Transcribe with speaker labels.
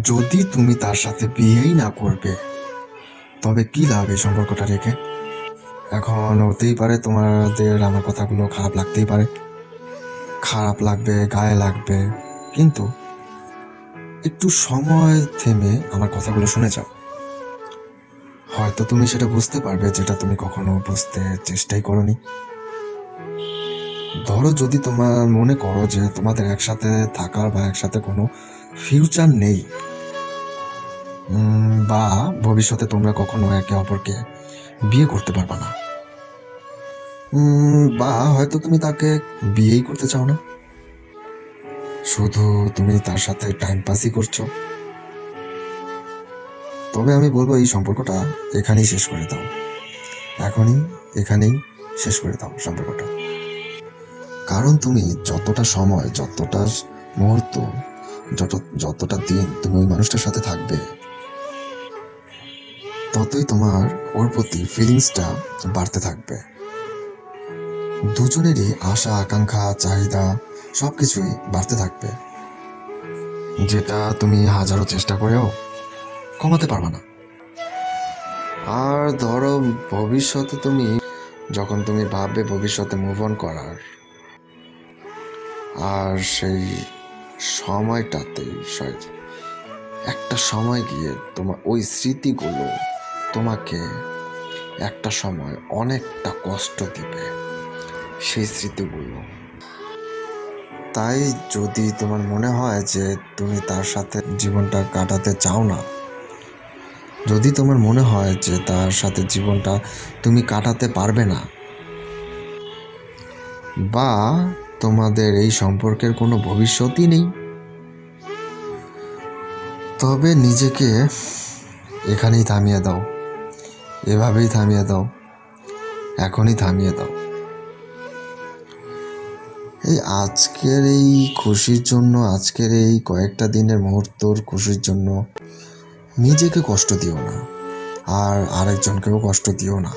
Speaker 1: যদি তুমি তার সাথে বিয়েই না করবে তবে কি লাভ এই সম্পর্কটা রেখে? এখন হতেই পারে তোমাদের আমার কথাগুলো খারাপ লাগতেই পারে, খারাপ লাগবে, গায়ে লাগবে, কিন্তু একটু সময় থেমে আমার কথাগুলো শুনে যাও। হয়তো তুমি সেটা বুঝতে পারবে যেটা তুমি কখনো বুঝতে চেষ্টাই করনি। ধরো যদি তোমার মনে করো যে তোমাদের একসাথে থাকার বা একসাথে কোনো ফিউচার নেই, বা ভবিষ্যতে তোমরা কখনো একে অপরকে বিয়ে করতে পারবা না, বা হয়তো তুমি তাকে বিয়েই করতে চাও না, শুধু তুমি তার সাথে টাইম পাসই করছো, তবে আমি বলবো এই সম্পর্কটা এখানেই শেষ করে দাও। এখনই এখানেই শেষ করে দাও সম্পর্কটা। কারণ তুমি যতটা সময়, যতটা মুহূর্ত, যতটা দিন তুমি ওই মানুষটার সাথে থাকবে, ততই তোমার ওর প্রতি ফিলিংসটা বাড়তে থাকবে। দুজনেরই আশা, আকাঙ্ক্ষা, চাহিদা সবকিছুই বাড়তে থাকবে, যেটা তুমি হাজারো চেষ্টা করেও কমাতে পারবে না। আর ধরো ভবিষ্যতে যখন তুমি ভাববে ভবিষ্যতে মুভ অন করার, আর সেই সময়টাতেই একটা সময় গিয়ে তোমার ওই স্মৃতিগুলো তোমাকে একটা সময় অনেকটা কষ্ট দিবে, সেই স্মৃতিগুলো। তাই যদি তোমার মনে হয় যে তুমি তার সাথে জীবনটা কাটাতে চাও না, যদি তোমার মনে হয় যে তার সাথে জীবনটা তুমি কাটাতে পারবে না, বা তোমাদের এই সম্পর্কের কোনো ভবিষ্যৎই নেই, তবে নিজেকে এখানেই থামিয়ে দাও, এভাবেই থামিয়ে দাও, এখনই থামিয়ে দাও। এই আজকের এই খুশির জন্য, আজকের এই কয়েকটা দিনের মুহূর্তর খুশির জন্য নিজেকে কষ্ট দিও না, আর আরেকজনকেও কষ্ট দিও না।